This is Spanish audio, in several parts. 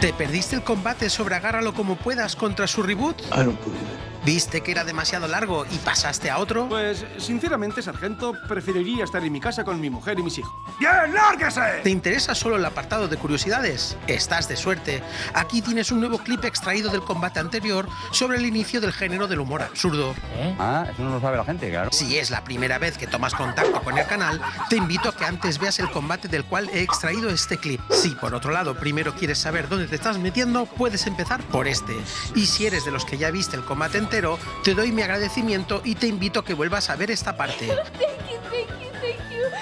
¿Te perdiste el combate sobre Agárralo como puedas contra su reboot? I don't believe it. ¿Viste que era demasiado largo y pasaste a otro? Pues, sinceramente, sargento, preferiría estar en mi casa con mi mujer y mis hijos. ¡Bien, lárguese! ¿Te interesa solo el apartado de curiosidades? Estás de suerte. Aquí tienes un nuevo clip extraído del combate anterior sobre el inicio del género del humor absurdo. Eso no lo sabe la gente, claro. Si es la primera vez que tomas contacto con el canal, te invito a que antes veas el combate del cual he extraído este clip. Si por otro lado primero quieres saber dónde te estás metiendo, puedes empezar por este. Y si eres de los que ya viste el combate entero, te doy mi agradecimiento y te invito a que vuelvas a ver esta parte.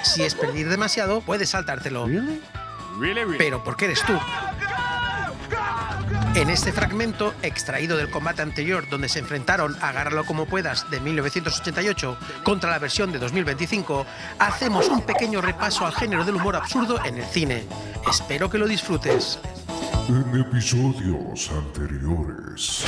Si es pedir demasiado, puedes saltártelo. Pero porque eres tú. En este fragmento, extraído del combate anterior donde se enfrentaron Agárralo como puedas de 1988 contra la versión de 2025, hacemos un pequeño repaso al género del humor absurdo en el cine. Espero que lo disfrutes. En episodios anteriores.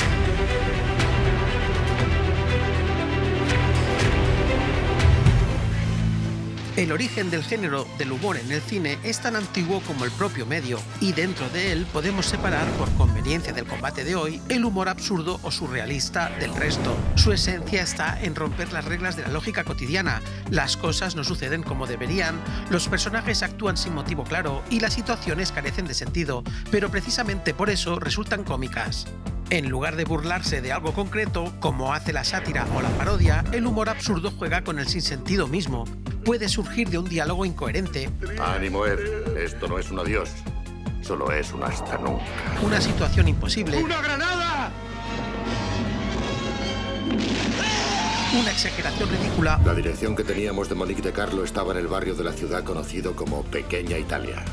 El origen del género del humor en el cine es tan antiguo como el propio medio, y dentro de él podemos separar, por conveniencia del combate de hoy, el humor absurdo o surrealista del resto. Su esencia está en romper las reglas de la lógica cotidiana. Las cosas no suceden como deberían, los personajes actúan sin motivo claro y las situaciones carecen de sentido, pero precisamente por eso resultan cómicas. En lugar de burlarse de algo concreto, como hace la sátira o la parodia, el humor absurdo juega con el sinsentido mismo. Puede surgir de un diálogo incoherente. Ánimo, Ed. Esto no es un adiós. Solo es un hasta nunca. Una situación imposible. ¡Una granada! Una exageración ridícula. La dirección que teníamos de Monique de Carlo estaba en el barrio de la ciudad conocido como Pequeña Italia.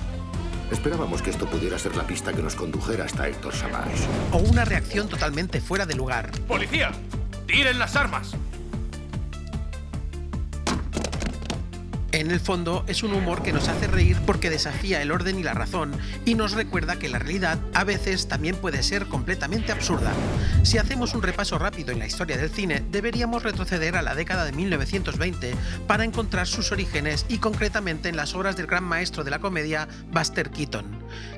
Esperábamos que esto pudiera ser la pista que nos condujera hasta Héctor Savage. O una reacción totalmente fuera de lugar. ¡Policía! ¡Tiren las armas! En el fondo, es un humor que nos hace reír porque desafía el orden y la razón y nos recuerda que la realidad a veces también puede ser completamente absurda. Si hacemos un repaso rápido en la historia del cine, deberíamos retroceder a la década de 1920 para encontrar sus orígenes y concretamente en las obras del gran maestro de la comedia, Buster Keaton.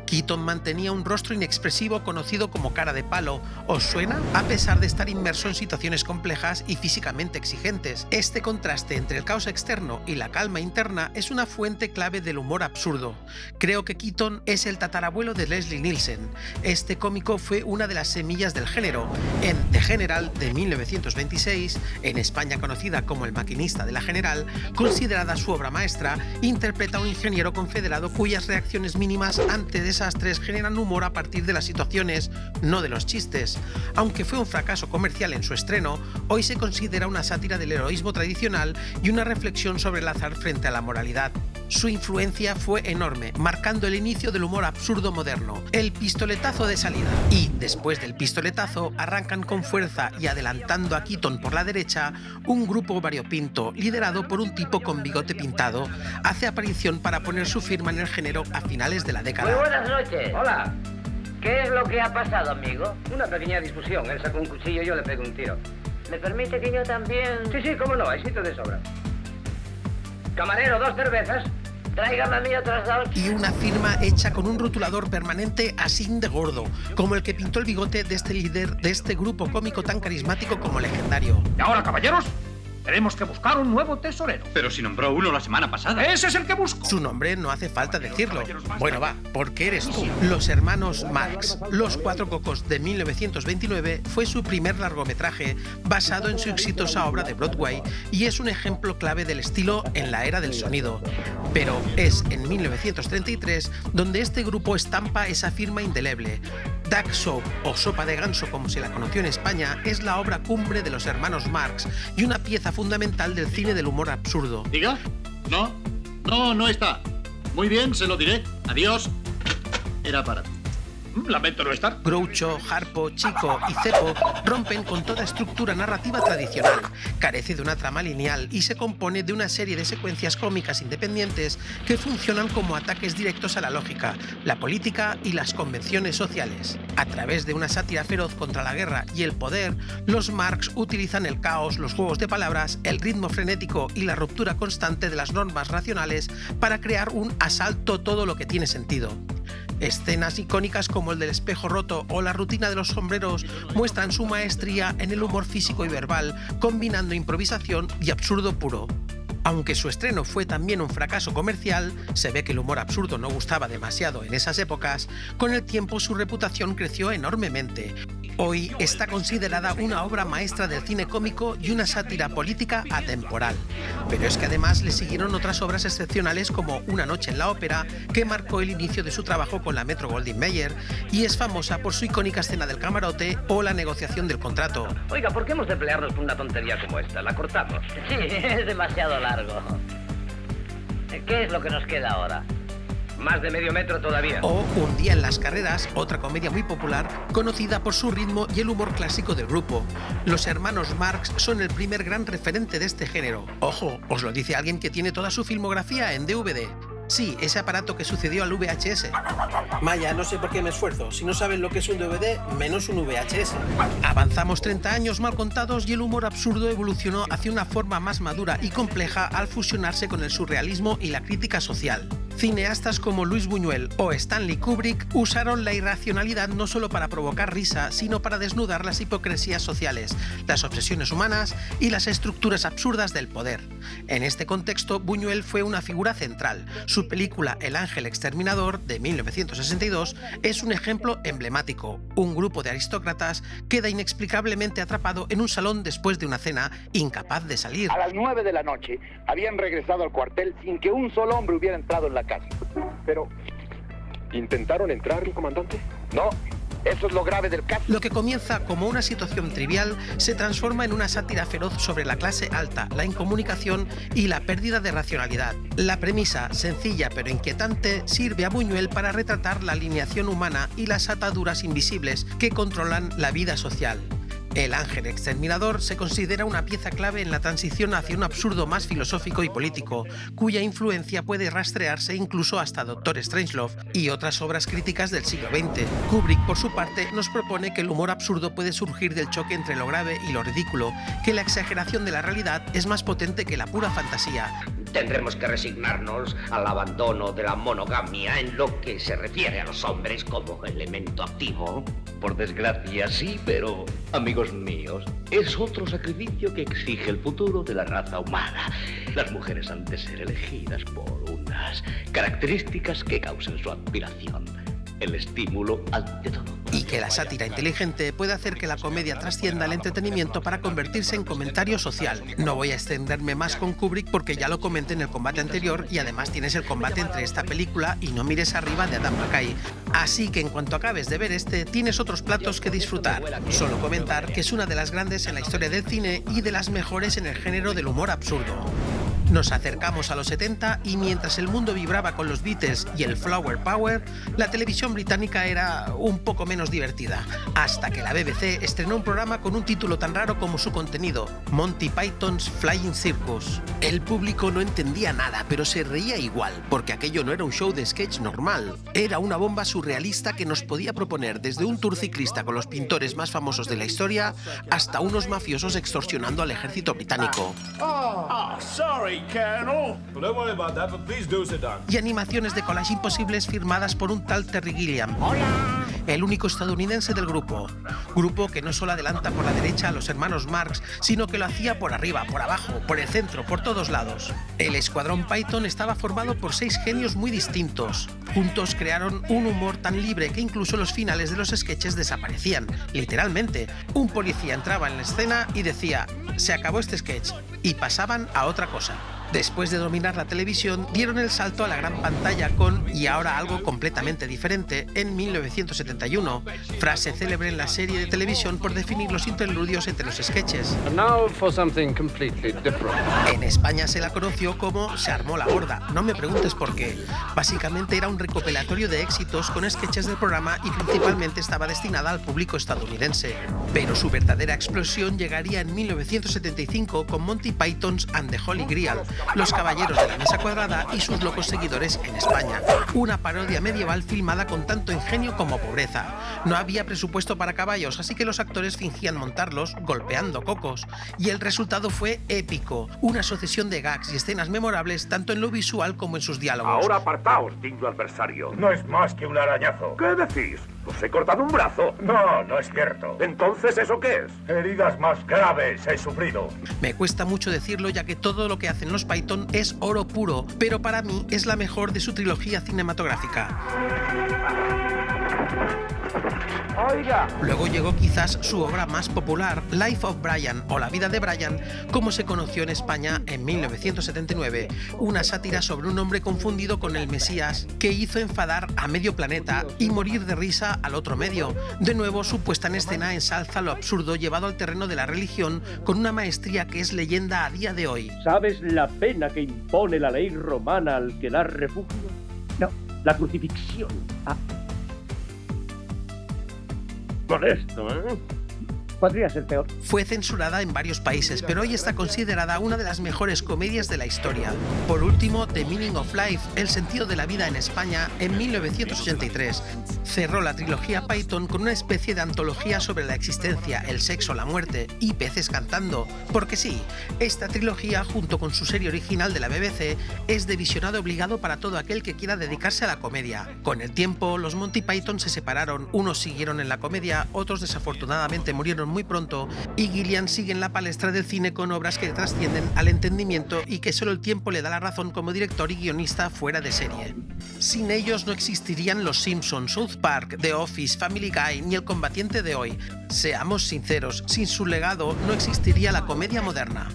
Keaton mantenía un rostro inexpresivo conocido como cara de palo. ¿Os suena? A pesar de estar inmerso en situaciones complejas y físicamente exigentes. Este contraste entre el caos externo y la calma interna es una fuente clave del humor absurdo. Creo que Keaton es el tatarabuelo de Leslie Nielsen. Este cómico fue una de las semillas del género. En The General de 1926, en España conocida como El maquinista de la General, considerada su obra maestra, interpreta a un ingeniero confederado cuyas reacciones mínimas ante desastres generan humor a partir de las situaciones, no de los chistes. Aunque fue un fracaso comercial en su estreno, hoy se considera una sátira del heroísmo tradicional y una reflexión sobre el azar frente a la moralidad. Su influencia fue enorme, marcando el inicio del humor absurdo moderno, el pistoletazo de salida. Y, después del pistoletazo, arrancan con fuerza y adelantando a Keaton por la derecha, un grupo variopinto, liderado por un tipo con bigote pintado, hace aparición para poner su firma en el género a finales de la década. Muy buenas noches. Hola. ¿Qué es lo que ha pasado, amigo? Una pequeña discusión. Él sacó un cuchillo y yo le pego un tiro. ¿Me permite que yo también...? Sí, cómo no, hay sitio de sobra. Camarero, 2 cervezas. Tráigame a mí otras 2. Y una firma hecha con un rotulador permanente así de gordo, como el que pintó el bigote de este líder de este grupo cómico tan carismático como legendario. Y ahora, caballeros, tenemos que buscar un nuevo tesorero. Pero si nombró uno la semana pasada. ¡Ese es el que busco! Su nombre no hace falta decirlo. Bueno, va, porque eres tú. Los hermanos Marx, Los Cuatro Cocos de 1929 fue su primer largometraje basado en su exitosa obra de Broadway y es un ejemplo clave del estilo en la era del sonido. Pero es en 1933 donde este grupo estampa esa firma indeleble. Duck Soup, o Sopa de Ganso como se la conoció en España, es la obra cumbre de los hermanos Marx y una pieza fundamental del cine del humor absurdo. ¿Diga? No está. Muy bien, se lo diré. Adiós. Era para ti. Lamento no estar. Groucho, Harpo, Chico y Cepo rompen con toda estructura narrativa tradicional. Carece de una trama lineal y se compone de una serie de secuencias cómicas independientes que funcionan como ataques directos a la lógica, la política y las convenciones sociales. A través de una sátira feroz contra la guerra y el poder, los Marx utilizan el caos, los juegos de palabras, el ritmo frenético y la ruptura constante de las normas racionales para crear un asalto todo lo que tiene sentido. Escenas icónicas como el del espejo roto o la rutina de los sombreros muestran su maestría en el humor físico y verbal, combinando improvisación y absurdo puro. Aunque su estreno fue también un fracaso comercial, se ve que el humor absurdo no gustaba demasiado en esas épocas, con el tiempo su reputación creció enormemente. Hoy está considerada una obra maestra del cine cómico y una sátira política atemporal. Pero es que además le siguieron otras obras excepcionales como Una noche en la ópera, que marcó el inicio de su trabajo con la Metro-Goldwyn-Mayer y es famosa por su icónica escena del camarote o la negociación del contrato. Oiga, ¿por qué hemos de pelearnos por una tontería como esta? ¿La cortamos? Sí, es demasiado largo. ¿Qué es lo que nos queda ahora? Más de medio metro todavía. O Un día en las carreras, otra comedia muy popular, conocida por su ritmo y el humor clásico del grupo. Los hermanos Marx son el primer gran referente de este género. Ojo, os lo dice alguien que tiene toda su filmografía en DVD. Sí, ese aparato que sucedió al VHS. Maya, no sé por qué me esfuerzo. Si no saben lo que es un DVD, menos un VHS. Avanzamos 30 años mal contados y el humor absurdo evolucionó hacia una forma más madura y compleja al fusionarse con el surrealismo y la crítica social. Cineastas como Luis Buñuel o Stanley Kubrick usaron la irracionalidad no solo para provocar risa, sino para desnudar las hipocresías sociales, las obsesiones humanas y las estructuras absurdas del poder. En este contexto, Buñuel fue una figura central. Su película El ángel exterminador, de 1962, es un ejemplo emblemático. Un grupo de aristócratas queda inexplicablemente atrapado en un salón después de una cena, incapaz de salir. A las 9 de la noche habían regresado al cuartel sin que un solo hombre hubiera entrado en la casa. Pero, ¿intentaron entrar, mi comandante? No. Eso es lo grave del caso. Lo que comienza como una situación trivial se transforma en una sátira feroz sobre la clase alta, la incomunicación y la pérdida de racionalidad. La premisa, sencilla pero inquietante, sirve a Buñuel para retratar la alineación humana y las ataduras invisibles que controlan la vida social. El ángel exterminador se considera una pieza clave en la transición hacia un absurdo más filosófico y político, cuya influencia puede rastrearse incluso hasta Dr. Strangelove y otras obras críticas del siglo XX. Kubrick, por su parte, nos propone que el humor absurdo puede surgir del choque entre lo grave y lo ridículo, que la exageración de la realidad es más potente que la pura fantasía. Tendremos que resignarnos al abandono de la monogamia en lo que se refiere a los hombres como elemento activo. Por desgracia, sí, pero, amigos míos, es otro sacrificio que exige el futuro de la raza humana. Las mujeres han de ser elegidas por unas características que causen su admiración. El estímulo ante todo. Y que la sátira inteligente puede hacer que la comedia trascienda el entretenimiento para convertirse en comentario social. No voy a extenderme más con Kubrick porque ya lo comenté en el combate anterior y además tienes el combate entre esta película y No mires arriba de Adam McKay. Así que en cuanto acabes de ver este, tienes otros platos que disfrutar. Solo comentar que es una de las grandes en la historia del cine y de las mejores en el género del humor absurdo. Nos acercamos a los 70 y mientras el mundo vibraba con los Beatles y el Flower Power, la televisión británica era un poco menos divertida, hasta que la BBC estrenó un programa con un título tan raro como su contenido, Monty Python's Flying Circus. El público no entendía nada, pero se reía igual, porque aquello no era un show de sketch normal, era una bomba surrealista que nos podía proponer desde un tour ciclista con los pintores más famosos de la historia hasta unos mafiosos extorsionando al ejército británico. Y animaciones de collage imposibles firmadas por un tal Terry Gilliam, el único estadounidense del grupo que no solo adelanta por la derecha a los hermanos Marx, sino que lo hacía por arriba, por abajo, por el centro, por todos lados. El escuadrón Python estaba formado por 6 genios muy distintos. Juntos crearon un humor tan libre que incluso los finales de los sketches desaparecían, literalmente. Un policía entraba en la escena y decía, se acabó este sketch, y pasaban a otra cosa. Después de dominar la televisión, dieron el salto a la gran pantalla con, y ahora algo completamente diferente, en 1971, frase célebre en la serie de televisión por definir los interludios entre los sketches. En España se la conoció como Se armó la gorda, no me preguntes por qué. Básicamente era un recopilatorio de éxitos con sketches del programa y principalmente estaba destinada al público estadounidense. Pero su verdadera explosión llegaría en 1975 con Monty Python's and the Holy Grail, Los Caballeros de la Mesa Cuadrada y sus locos seguidores en España. Una parodia medieval filmada con tanto ingenio como pobreza. No había presupuesto para caballos, así que los actores fingían montarlos golpeando cocos. Y el resultado fue épico. Una sucesión de gags y escenas memorables tanto en lo visual como en sus diálogos. Ahora apartaos, digno adversario. No es más que un arañazo. ¿Qué decís? ¿Os he cortado un brazo? No, no es cierto. ¿Entonces eso qué es? Heridas más graves he sufrido. Me cuesta mucho decirlo, ya que todo lo que hacen los Python es oro puro, pero para mí es la mejor de su trilogía cinematográfica. Oiga. Luego llegó quizás su obra más popular, Life of Brian, o La vida de Brian, como se conoció en España en 1979, una sátira sobre un hombre confundido con el Mesías que hizo enfadar a medio planeta y morir de risa al otro medio. De nuevo, su puesta en escena ensalza lo absurdo llevado al terreno de la religión con una maestría que es leyenda a día de hoy. ¿Sabes la pena que impone la ley romana al que da refugio? No, la crucifixión. Modesto, ¿eh? Podría ser peor. Fue censurada en varios países, pero hoy está considerada una de las mejores comedias de la historia. Por último, The Meaning of Life, El sentido de la vida en España, en 1983. Cerró la trilogía Python con una especie de antología sobre la existencia, el sexo, la muerte y peces cantando. Porque sí, esta trilogía, junto con su serie original de la BBC, es de visionado obligado para todo aquel que quiera dedicarse a la comedia. Con el tiempo, los Monty Python se separaron, unos siguieron en la comedia, otros desafortunadamente murieron muy pronto, y Gillian sigue en la palestra del cine con obras que trascienden al entendimiento y que solo el tiempo le da la razón como director y guionista fuera de serie. Sin ellos no existirían Los Simpsons, South Park, The Office, Family Guy ni El Combatiente de hoy. Seamos sinceros, sin su legado no existiría la comedia moderna.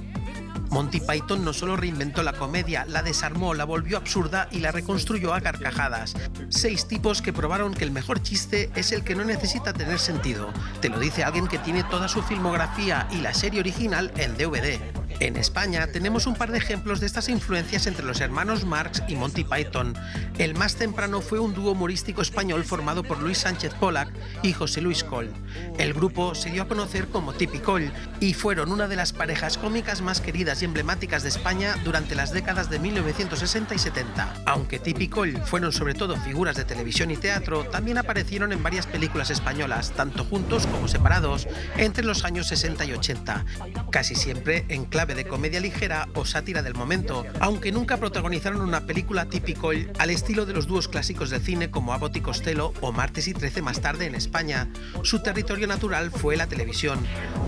Monty Python no solo reinventó la comedia, la desarmó, la volvió absurda y la reconstruyó a carcajadas. 6 tipos que probaron que el mejor chiste es el que no necesita tener sentido. Te lo dice alguien que tiene toda su filmografía y la serie original en DVD. En España tenemos un par de ejemplos de estas influencias entre los hermanos Marx y Monty Python. El más temprano fue un dúo humorístico español formado por Luis Sánchez Pollack y José Luis Coll. El grupo se dio a conocer como Tipicoll y fueron una de las parejas cómicas más queridas y emblemáticas de España durante las décadas de 1960 y 70. Aunque Tipicoll fueron sobre todo figuras de televisión y teatro, también aparecieron en varias películas españolas, tanto juntos como separados, entre los años 60 y 80, casi siempre en clave de comedia ligera o sátira del momento, aunque nunca protagonizaron una película Tipicoll al estilo de los dúos clásicos del cine como Abbott y Costello o Martes y 13 más tarde en España. Su territorio natural fue la televisión.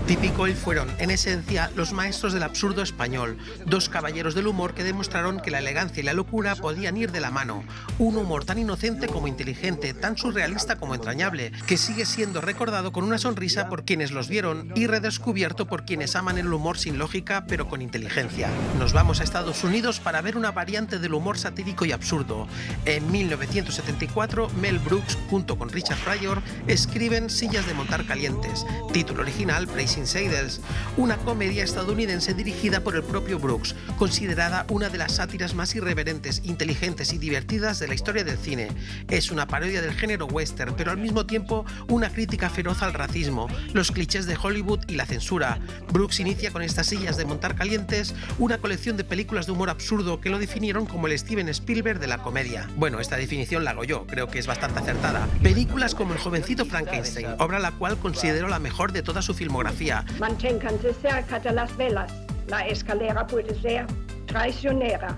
Tipicoll fueron, en esencia, los maestros del absurdo español, 2 caballeros del humor que demostraron que la elegancia y la locura podían ir de la mano. Un humor tan inocente como inteligente, tan surrealista como entrañable, que sigue siendo recordado con una sonrisa por quienes los vieron y redescubierto por quienes aman el humor sin lógica pero con inteligencia. Nos vamos a Estados Unidos para ver una variante del humor satírico y absurdo. En 1974, Mel Brooks, junto con Richard Pryor, escriben Sillas de montar calientes, título original Blazing Saddles, una comedia estadounidense dirigida por el propio Brooks, considerada una de las sátiras más irreverentes, inteligentes y divertidas de la historia del cine. Es una parodia del género western, pero al mismo tiempo una crítica feroz al racismo, los clichés de Hollywood y la censura. Brooks inicia con estas Sillas de montar calientes una colección de películas de humor absurdo que lo definieron como el Steven Spielberg de la comedia. Bueno, esta definición la hago yo, creo que es bastante acertada. Películas como El jovencito Frankenstein, obra la cual considero la mejor de toda su filmografía. Manténganse cerca de las velas. La escalera puede ser traicionera.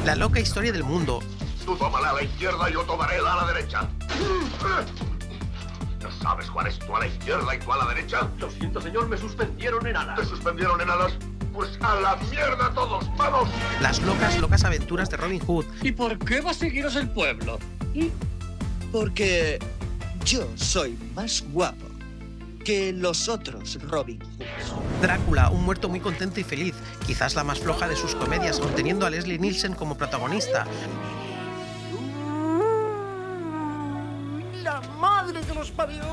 La loca historia del mundo. Tú tómala a la izquierda y yo tomaré la a la derecha. ¿No sabes cuál es tú a la izquierda y tú a la derecha? Lo siento, señor, me suspendieron en alas. ¿Te suspendieron en alas? Pues a la mierda todos, ¡vamos! Las locas aventuras de Robin Hood. ¿Y por qué va a seguiros el pueblo? Porque yo soy más guapo que los otros Robin Hoods. Drácula, un muerto muy contento y feliz, quizás la más floja de sus comedias, conteniendo a Leslie Nielsen como protagonista. ¡La madre que los parió!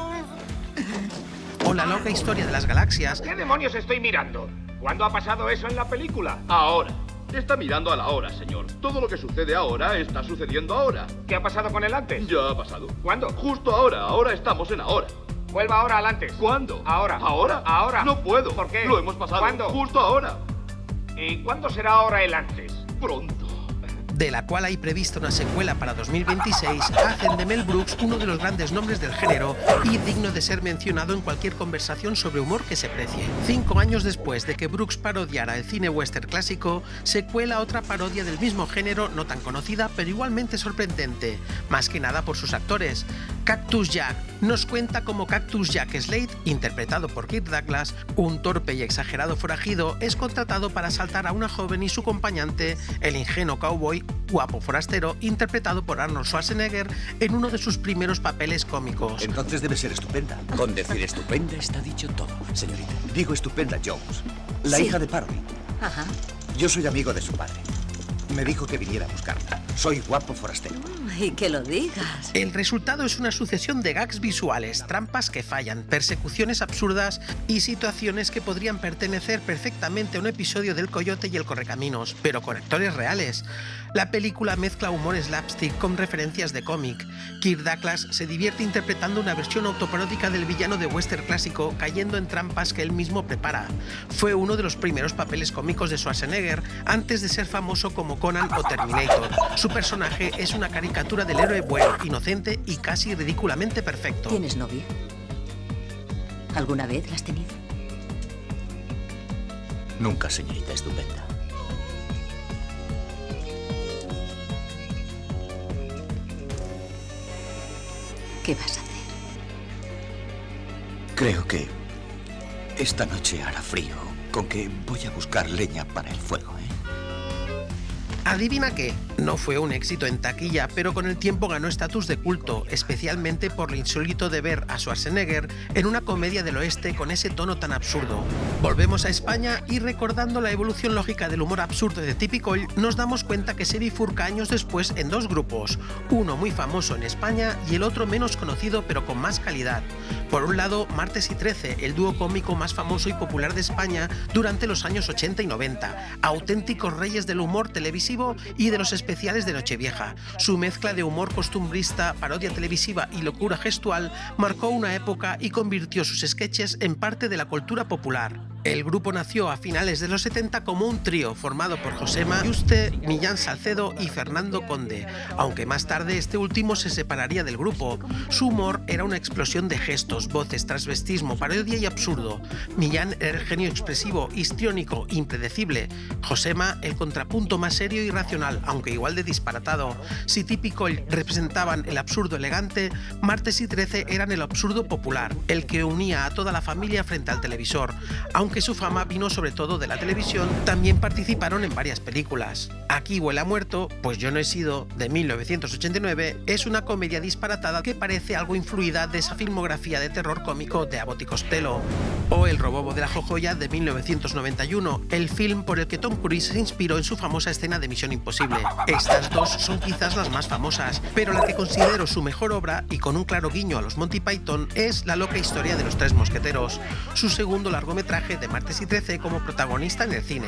O La loca historia de las galaxias. ¿Qué demonios estoy mirando? ¿Cuándo ha pasado eso en la película? Ahora. Está mirando a la hora, señor. Todo lo que sucede ahora está sucediendo ahora. ¿Qué ha pasado con el antes? Ya ha pasado. ¿Cuándo? Justo ahora. Ahora estamos en ahora. Vuelva ahora al antes. ¿Cuándo? Ahora. ¿Ahora? Ahora. No puedo. ¿Por qué? Lo hemos pasado. ¿Cuándo? Justo ahora. ¿Y cuándo será ahora el antes? Pronto. De la cual hay prevista una secuela para 2026, hacen de Mel Brooks uno de los grandes nombres del género y digno de ser mencionado en cualquier conversación sobre humor que se precie. 5 años después de que Brooks parodiara el cine western clásico, se cuela otra parodia del mismo género, no tan conocida, pero igualmente sorprendente, más que nada por sus actores. Cactus Jack nos cuenta cómo Cactus Jack Slade, interpretado por Kirk Douglas, un torpe y exagerado forajido, es contratado para asaltar a una joven y su acompañante, el ingenuo cowboy guapo forastero, interpretado por Arnold Schwarzenegger en uno de sus primeros papeles cómicos. Entonces debe ser estupenda. Con decir estupenda está dicho todo, señorita. Digo estupenda Jones, la hija de Parody. Ajá. Yo soy amigo de su padre. Me dijo que viniera a buscarla. Soy guapo forastero. Y que lo digas. El resultado es una sucesión de gags visuales, trampas que fallan, persecuciones absurdas y situaciones que podrían pertenecer perfectamente a un episodio del Coyote y el Correcaminos, pero con actores reales. La película mezcla humor slapstick con referencias de cómic. Kirk Douglas se divierte interpretando una versión autoparódica del villano de western clásico, cayendo en trampas que él mismo prepara. Fue uno de los primeros papeles cómicos de Schwarzenegger antes de ser famoso como Conan o Terminator. Su personaje es una caricatura del héroe bueno, inocente y casi ridículamente perfecto. ¿Tienes novia? ¿Alguna vez la has tenido? Nunca, señorita estupenda. ¿Qué vas a hacer? Creo que esta noche hará frío, con que voy a buscar leña para el fuego, ¿eh? ¿Adivina qué? No fue un éxito en taquilla, pero con el tiempo ganó estatus de culto, especialmente por lo insólito de ver a Schwarzenegger en una comedia del oeste con ese tono tan absurdo. Volvemos a España y, recordando la evolución lógica del humor absurdo de Typical, nos damos cuenta que se bifurca años después en dos grupos, uno muy famoso en España y el otro menos conocido pero con más calidad. Por un lado, Martes y 13, el dúo cómico más famoso y popular de España durante los años 80 y 90, auténticos reyes del humor televisivo y de los especiales de Nochevieja. Su mezcla de humor costumbrista, parodia televisiva y locura gestual marcó una época y convirtió sus sketches en parte de la cultura popular. El grupo nació a finales de los 70 como un trío formado por Josema Yuste, Millán Salcedo y Fernando Conde, aunque más tarde este último se separaría del grupo. Su humor era una explosión de gestos, voces, transvestismo, parodia y absurdo. Millán era el genio expresivo, histriónico, impredecible. Josema el contrapunto más serio y racional, aunque igual de disparatado. Si Typical representaban el absurdo elegante, Martes y 13 eran el absurdo popular, el que unía a toda la familia frente al televisor. Aunque su fama vino sobre todo de la televisión, también participaron en varias películas. Aquí huele a muerto, pues yo no he sido, de 1989, es una comedia disparatada que parece algo influida de esa filmografía de terror cómico de Abbott y Costello. O El robobo de la Jojoya de 1991, el film por el que Tom Cruise se inspiró en su famosa escena de Misión Imposible. Estas dos son quizás las más famosas, pero la que considero su mejor obra, y con un claro guiño a los Monty Python, es La loca historia de los tres mosqueteros, su segundo largometraje de Martes y 13 como protagonista en el cine,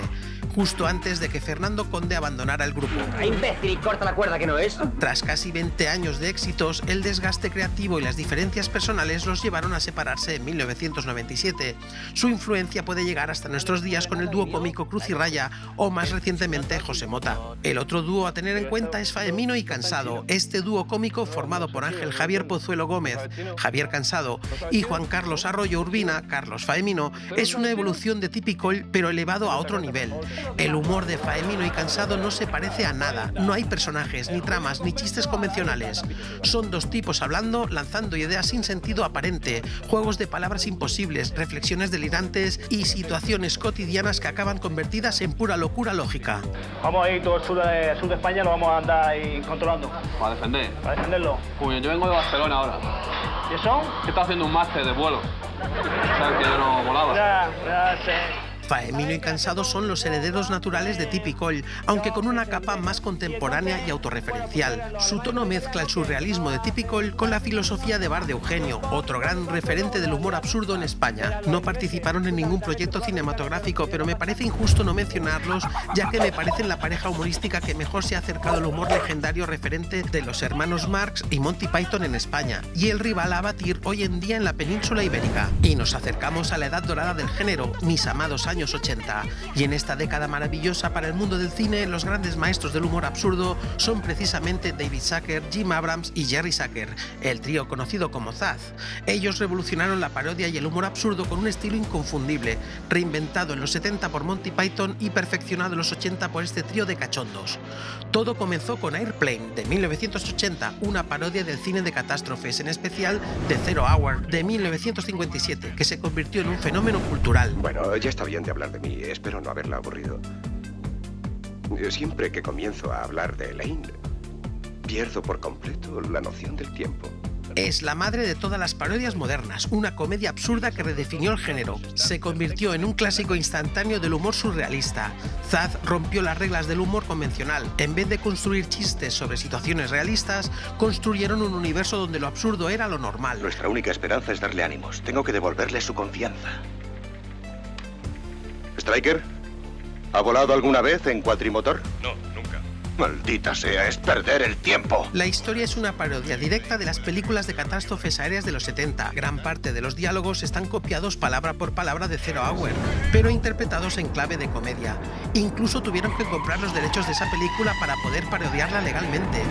justo antes de que Fernando Conde abandonara el grupo. ¡Imbécil! ¡Corta la cuerda que no es! Tras casi 20 años de éxitos, el desgaste creativo y las diferencias personales los llevaron a separarse en 1997. Su influencia puede llegar hasta nuestros días con el dúo cómico Cruz y Raya o más recientemente José Mota. El otro dúo a tener en cuenta es Faemino y Cansado, este dúo cómico formado por Ángel Javier Pozuelo Gómez, Javier Cansado, y Juan Carlos Arroyo Urbina, Carlos Faemino, es una evolución de Typical pero elevado a otro nivel. El humor de Faemino y Cansado no se parece a nada, no hay personajes, ni tramas, ni chistes convencionales. Son dos tipos hablando, lanzando ideas sin sentido aparente, juegos de palabras imposibles, reflexiones delirantes y situaciones cotidianas que acaban convertidas en pura locura lógica. Vamos a ir todo el sur de España, lo vamos a andar ahí controlando. ¿Para defender? Para defenderlo. Pues yo vengo de Barcelona ahora. ¿Y eso? ¿Qué está haciendo un máster de vuelo? ¿Sabes que yo no volaba? Ya sé. Faemino y Cansado son los herederos naturales de Typical, aunque con una capa más contemporánea y autorreferencial. Su tono mezcla el surrealismo de Typical con la filosofía de Bar de Eugenio, otro gran referente del humor absurdo en España. No participaron en ningún proyecto cinematográfico, pero me parece injusto no mencionarlos, ya que me parecen la pareja humorística que mejor se ha acercado al humor legendario referente de los hermanos Marx y Monty Python en España, y el rival a batir hoy en día en la península ibérica. Y nos acercamos a la edad dorada del género, mis amados años años 80. Y en esta década maravillosa para el mundo del cine, los grandes maestros del humor absurdo son precisamente David Zucker, Jim Abrams y Jerry Zucker, el trío conocido como Zaz. Ellos revolucionaron la parodia y el humor absurdo con un estilo inconfundible, reinventado en los 70 por Monty Python y perfeccionado en los 80 por este trío de cachondos. Todo comenzó con Airplane, de 1980, una parodia del cine de catástrofes, en especial de Zero Hour, de 1957, que se convirtió en un fenómeno cultural. Bueno, ya está bien de hablar de mí, espero no haberla aburrido. Siempre que comienzo a hablar de Elaine, pierdo por completo la noción del tiempo. Es la madre de todas las parodias modernas, una comedia absurda que redefinió el género. Se convirtió en un clásico instantáneo del humor surrealista. Zaz rompió las reglas del humor convencional. En vez de construir chistes sobre situaciones realistas, construyeron un universo donde lo absurdo era lo normal. Nuestra única esperanza es darle ánimos. Tengo que devolverle su confianza. ¿Striker? ¿Ha volado alguna vez en cuatrimotor? No, nunca. Maldita sea, es perder el tiempo. La historia es una parodia directa de las películas de catástrofes aéreas de los 70. Gran parte de los diálogos están copiados palabra por palabra de Zero Hour, pero interpretados en clave de comedia. Incluso tuvieron que comprar los derechos de esa película para poder parodiarla legalmente.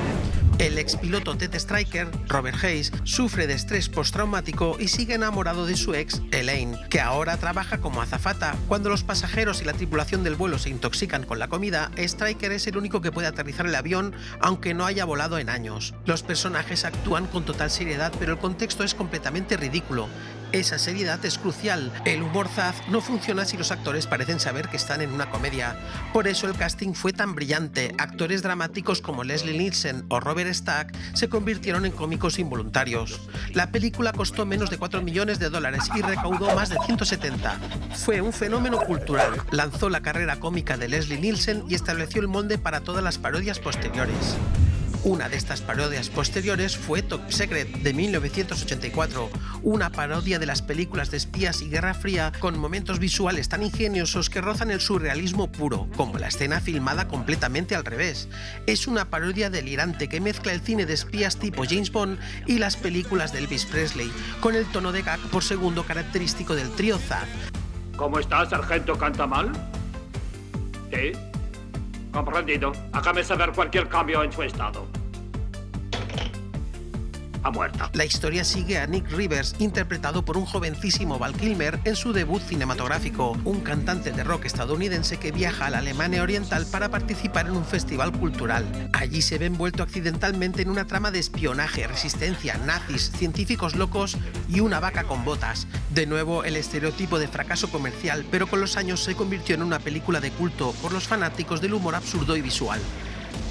El expiloto Ted Striker, Robert Hayes, sufre de estrés postraumático y sigue enamorado de su ex, Elaine, que ahora trabaja como azafata. Cuando los pasajeros y la tripulación del vuelo se intoxican con la comida, Striker es el único que puede aterrizar el avión, aunque no haya volado en años. Los personajes actúan con total seriedad, pero el contexto es completamente ridículo. Esa seriedad es crucial. El humor Zaz no funciona si los actores parecen saber que están en una comedia. Por eso el casting fue tan brillante. Actores dramáticos como Leslie Nielsen o Robert Stack se convirtieron en cómicos involuntarios. La película costó menos de $4 millones y recaudó más de 170. Fue un fenómeno cultural. Lanzó la carrera cómica de Leslie Nielsen y estableció el molde para todas las parodias posteriores. Una de estas parodias posteriores fue Top Secret, de 1984, una parodia de las películas de espías y Guerra Fría con momentos visuales tan ingeniosos que rozan el surrealismo puro, como la escena filmada completamente al revés. Es una parodia delirante que mezcla el cine de espías tipo James Bond y las películas de Elvis Presley, con el tono de gag por segundo característico del trío Zaz. ¿Cómo está, sargento Cantamal? ¿Sí? Comprendido. Hágame saber cualquier cambio en su estado. Ha muerto. La historia sigue a Nick Rivers, interpretado por un jovencísimo Val Kilmer en su debut cinematográfico, un cantante de rock estadounidense que viaja a la Alemania Oriental para participar en un festival cultural. Allí se ve envuelto accidentalmente en una trama de espionaje, resistencia, nazis, científicos locos y una vaca con botas. De nuevo, el estereotipo de fracaso comercial, pero con los años se convirtió en una película de culto por los fanáticos del humor absurdo y visual.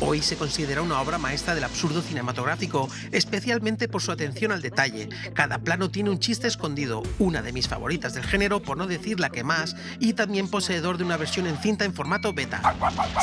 Hoy se considera una obra maestra del absurdo cinematográfico, especialmente por su atención al detalle. Cada plano tiene un chiste escondido, una de mis favoritas del género, por no decir la que más, y también poseedor de una versión en cinta en formato beta.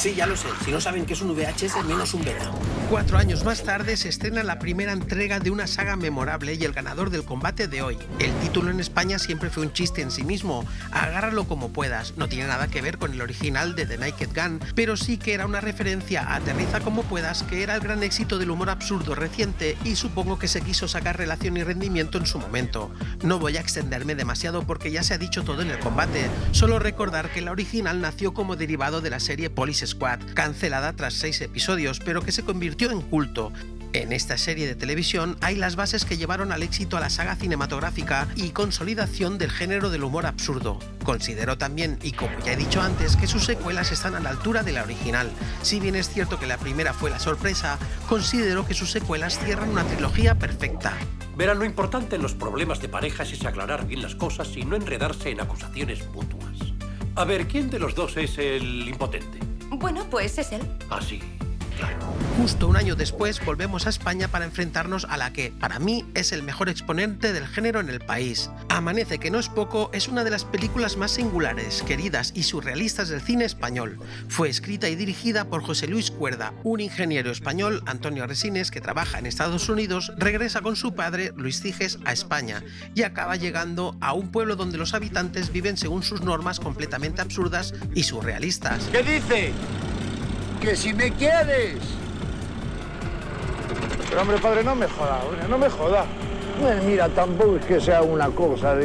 Sí, ya lo sé. Si no saben qué es un VHS, menos un beta. 4 años más tarde se estrena la primera entrega de una saga memorable y el ganador del combate de hoy. El título en España siempre fue un chiste en sí mismo. Agárralo como puedas. No tiene nada que ver con el original de The Naked Gun, pero sí que era una referencia a Aterriza como puedas, que era el gran éxito del humor absurdo reciente y supongo que se quiso sacar relación y rendimiento en su momento. No voy a extenderme demasiado porque ya se ha dicho todo en el combate, solo recordar que la original nació como derivado de la serie Police Squad, cancelada tras 6 episodios, pero que se convirtió en culto. En esta serie de televisión hay las bases que llevaron al éxito a la saga cinematográfica y consolidación del género del humor absurdo. Considero también, y como ya he dicho antes, que sus secuelas están a la altura de la original. Si bien es cierto que la primera fue la sorpresa, considero que sus secuelas cierran una trilogía perfecta. Verán, lo importante en los problemas de parejas es aclarar bien las cosas y no enredarse en acusaciones mutuas. A ver, ¿quién de los dos es el impotente? Bueno, pues es él. Ah, sí. Claro. Justo un año después volvemos a España para enfrentarnos a la que, para mí, es el mejor exponente del género en el país. Amanece, que no es poco, es una de las películas más singulares, queridas y surrealistas del cine español. Fue escrita y dirigida por José Luis Cuerda, un ingeniero español, Antonio Resines, que trabaja en Estados Unidos, regresa con su padre, Luis Ciges, a España y acaba llegando a un pueblo donde los habitantes viven según sus normas completamente absurdas y surrealistas. ¿Qué dice? ¡Que si me quieres! Pero hombre, padre, no me joda, no me joda. Pues mira, tampoco es que sea una cosa,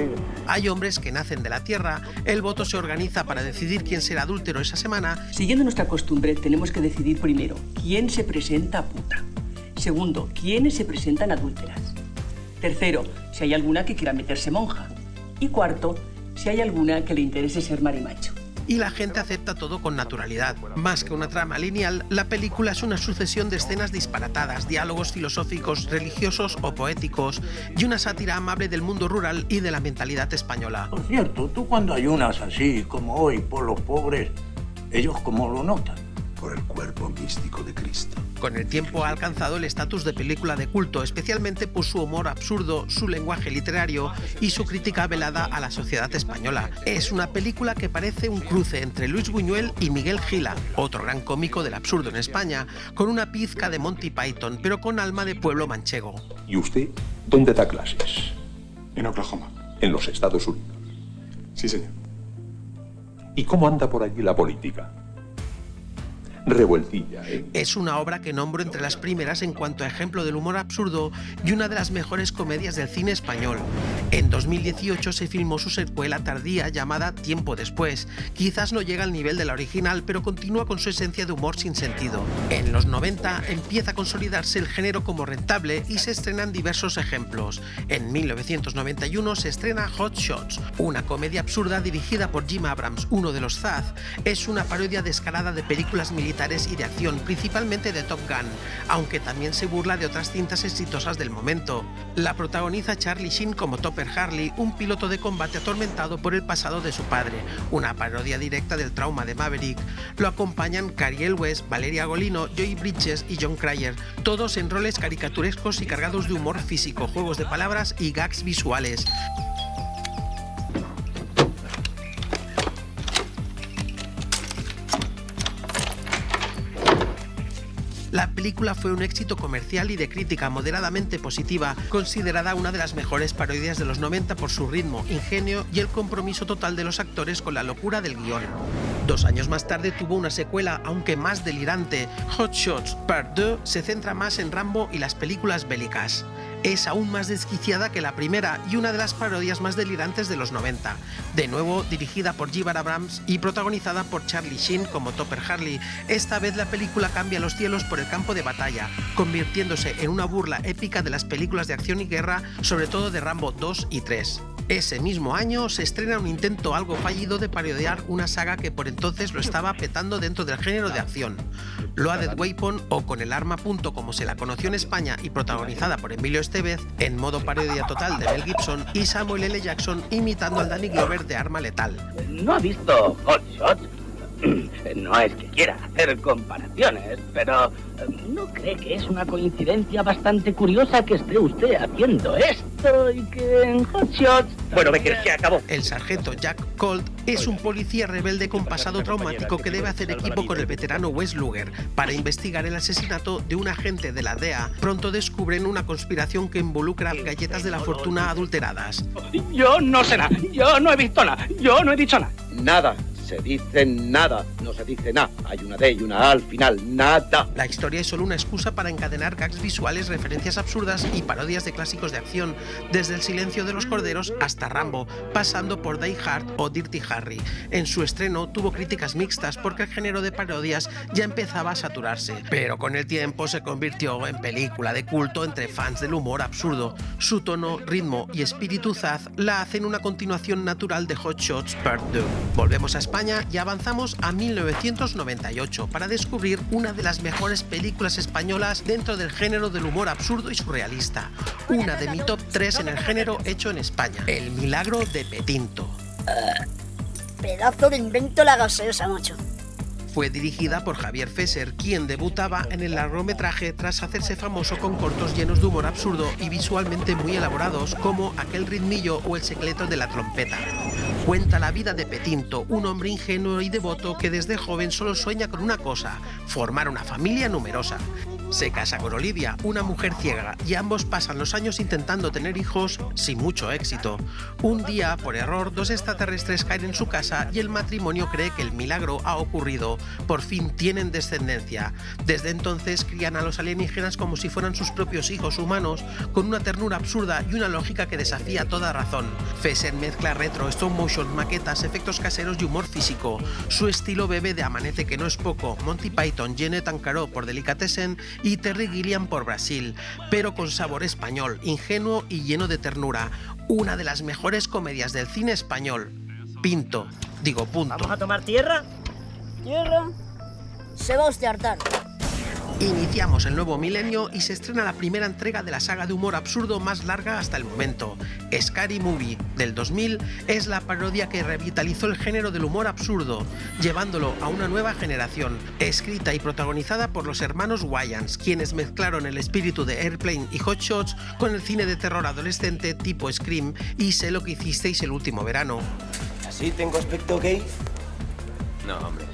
Hay hombres que nacen de la tierra, el voto se organiza para decidir quién será adúltero esa semana. Siguiendo nuestra costumbre, tenemos que decidir primero quién se presenta a puta. Segundo, quiénes se presentan adúlteras. Tercero, si hay alguna que quiera meterse monja. Y cuarto, si hay alguna que le interese ser marimacho. Y la gente acepta todo con naturalidad. Más que una trama lineal, la película es una sucesión de escenas disparatadas, diálogos filosóficos, religiosos o poéticos y una sátira amable del mundo rural y de la mentalidad española. Por cierto, tú cuando ayunas así como hoy por los pobres, ¿ellos cómo lo notan? Por el cuerpo místico de Cristo. Con el tiempo ha alcanzado el estatus de película de culto, especialmente por su humor absurdo, su lenguaje literario y su crítica velada a la sociedad española. Es una película que parece un cruce entre Luis Buñuel y Miguel Gila, otro gran cómico del absurdo en España, con una pizca de Monty Python, pero con alma de pueblo manchego. ¿Y usted dónde da clases? En Oklahoma. En los Estados Unidos. Sí, señor. ¿Y cómo anda por allí la política? Revueltilla, ¿eh? Es una obra que nombro entre las primeras en cuanto a ejemplo del humor absurdo y una de las mejores comedias del cine español. En 2018 se filmó su secuela tardía llamada Tiempo Después. Quizás no llega al nivel de la original, pero continúa con su esencia de humor sin sentido. En los 90 empieza a consolidarse el género como rentable y se estrenan diversos ejemplos. En 1991 se estrena Hot Shots, una comedia absurda dirigida por Jim Abrams, uno de los Zaz. Es una parodia descarada de películas militares y de acción, principalmente de Top Gun, aunque también se burla de otras cintas exitosas del momento. La protagoniza Charlie Sheen como Topper Harley, un piloto de combate atormentado por el pasado de su padre, una parodia directa del trauma de Maverick. Lo acompañan Cary Elwes, Valeria Golino, Joey Bridges y John Cryer, todos en roles caricaturescos y cargados de humor físico, juegos de palabras y gags visuales. La película fue un éxito comercial y de crítica moderadamente positiva, considerada una de las mejores parodias de los 90 por su ritmo, ingenio y el compromiso total de los actores con la locura del guión. 2 años más tarde tuvo una secuela, aunque más delirante. Hot Shots Part 2 se centra más en Rambo y las películas bélicas. Es aún más desquiciada que la primera y una de las parodias más delirantes de los 90. De nuevo dirigida por J. Abrams y protagonizada por Charlie Sheen como Topper Harley, esta vez la película cambia los cielos por el campo de batalla, convirtiéndose en una burla épica de las películas de acción y guerra, sobre todo de Rambo 2 y 3. Ese mismo año se estrena un intento algo fallido de parodiar una saga que por entonces lo estaba petando dentro del género de acción. Loaded Weapon, o Con el arma a punto como se la conoció en España y protagonizada por Emilio Estevez, en modo parodia total de Mel Gibson y Samuel L. Jackson imitando al Danny Glover de Arma Letal. ¿No ha visto Hot Shots? No es que quiera hacer comparaciones, pero ¿no cree que es una coincidencia bastante curiosa que esté usted haciendo esto y que en Hot Shots... Bueno, me crees que acabó. El sargento Jack Colt es un policía rebelde con pasado traumático que debe hacer equipo con el veterano Wes Luger para investigar el asesinato de un agente de la DEA. Pronto descubren una conspiración que involucra galletas de la fortuna adulteradas. Yo no sé nada, yo no he visto nada, yo no he dicho nada. Nada. Se dice nada, no se dice nada. Hay una D y una A al final, nada. La historia es solo una excusa para encadenar gags visuales, referencias absurdas y parodias de clásicos de acción, desde El silencio de los corderos hasta Rambo, pasando por Die Hard o Dirty Harry. En su estreno tuvo críticas mixtas porque el género de parodias ya empezaba a saturarse, pero con el tiempo se convirtió en película de culto entre fans del humor absurdo. Su tono, ritmo y espíritu Zaz la hacen una continuación natural de Hot Shots Part 2. Volvemos a España y avanzamos a 1998 para descubrir una de las mejores películas españolas dentro del género del humor absurdo y surrealista, una de mi top 3 en el género hecho en España, El milagro de Petinto. Pedazo de invento la gaseosa, macho. Fue dirigida por Javier Fesser, quien debutaba en el largometraje tras hacerse famoso con cortos llenos de humor absurdo y visualmente muy elaborados, como Aquel ritmillo o El secreto de la trompeta. Cuenta la vida de Petinto, un hombre ingenuo y devoto que desde joven solo sueña con una cosa: formar una familia numerosa. Se casa con Olivia, una mujer ciega, y ambos pasan los años intentando tener hijos sin mucho éxito. Un día, por error, 2 extraterrestres caen en su casa y el matrimonio cree que el milagro ha ocurrido. Por fin tienen descendencia. Desde entonces crían a los alienígenas como si fueran sus propios hijos humanos, con una ternura absurda y una lógica que desafía toda razón. Fesser mezcla retro, stop motion, maquetas, efectos caseros y humor físico. Su estilo bebe de Amanece que no es poco, Monty Python, Jeanette Ancaró por Delicatessen y Terry Gilliam por Brasil, pero con sabor español, ingenuo y lleno de ternura. Una de las mejores comedias del cine español. Punto. ¿Vamos a tomar tierra? ¿Tierra? Se va usted a hartar. Iniciamos el nuevo milenio y se estrena la primera entrega de la saga de humor absurdo más larga hasta el momento. Scary Movie, del 2000, es la parodia que revitalizó el género del humor absurdo, llevándolo a una nueva generación. Escrita y protagonizada por los hermanos Wayans, quienes mezclaron el espíritu de Airplane y Hot Shots con el cine de terror adolescente tipo Scream y Sé lo que hicisteis el último verano. ¿Así tengo aspecto gay? No, hombre.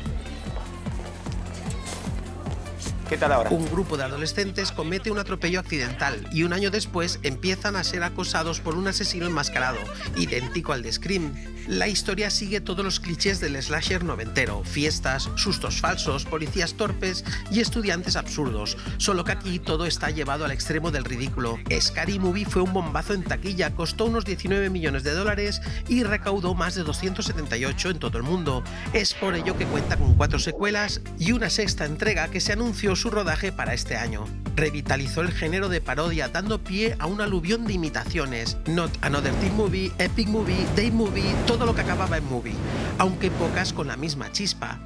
¿Qué tal ahora? Un grupo de adolescentes comete un atropello accidental y un año después empiezan a ser acosados por un asesino enmascarado, idéntico al de Scream. La historia sigue todos los clichés del slasher noventero: fiestas, sustos falsos, policías torpes y estudiantes absurdos, solo que aquí todo está llevado al extremo del ridículo. Scary Movie fue un bombazo en taquilla, costó unos 19 millones de dólares y recaudó más de 278 en todo el mundo. Es por ello que cuenta con 4 secuelas y una 6ª entrega que se anunció su rodaje para este año. Revitalizó el género de parodia, dando pie a un aluvión de imitaciones: Not Another Teen Movie, Epic Movie, Date Movie, todo lo que acababa en movie, aunque pocas con la misma chispa.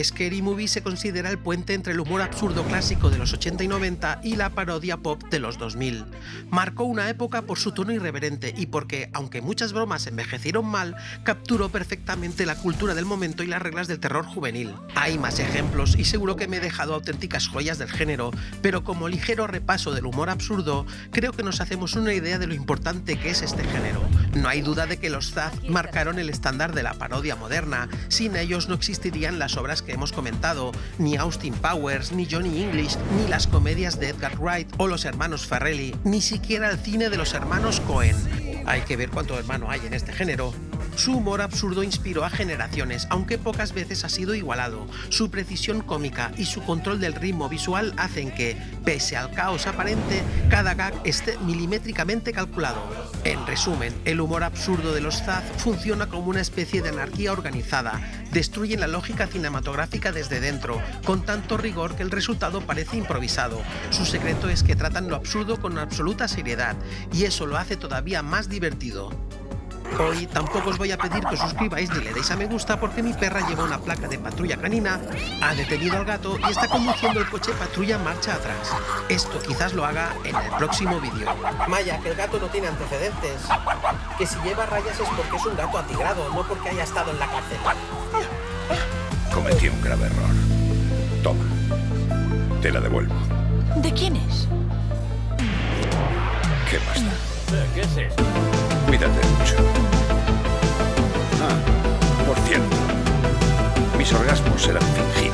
Scary Movie se considera el puente entre el humor absurdo clásico de los 80 y 90 y la parodia pop de los 2000. Marcó una época por su tono irreverente y porque, aunque muchas bromas envejecieron mal, capturó perfectamente la cultura del momento y las reglas del terror juvenil. Hay más ejemplos y seguro que me he dejado auténticas joyas del género, pero como ligero repaso del humor absurdo, creo que nos hacemos una idea de lo importante que es este género. No hay duda de que los Zaz marcaron el estándar de la parodia moderna. Sin ellos no existirían las obras que hemos comentado, ni Austin Powers, ni Johnny English, ni las comedias de Edgar Wright o los hermanos Farrelly, ni siquiera el cine de los hermanos Coen. Hay que ver cuánto hermano hay en este género. Su humor absurdo inspiró a generaciones, aunque pocas veces ha sido igualado. Su precisión cómica y su control del ritmo visual hacen que, pese al caos aparente, cada gag esté milimétricamente calculado. En resumen, el humor absurdo de los Zaz funciona como una especie de anarquía organizada. Destruyen la lógica cinematográfica desde dentro, con tanto rigor que el resultado parece improvisado. Su secreto es que tratan lo absurdo con absoluta seriedad, y eso lo hace todavía más divertido. Hoy tampoco os voy a pedir que os suscribáis ni le deis a me gusta porque mi perra lleva una placa de patrulla canina, ha detenido al gato y está conduciendo el coche patrulla marcha atrás. Esto quizás lo haga en el próximo vídeo. Maya, que el gato no tiene antecedentes. Que si lleva rayas es porque es un gato atigrado, no porque haya estado en la cárcel. Cometí un grave error. Toma. Te la devuelvo. ¿De quién es? ¿Qué más da? ¿Qué es eso? Cuídate mucho. Ah, por cierto, mis orgasmos eran fingidos.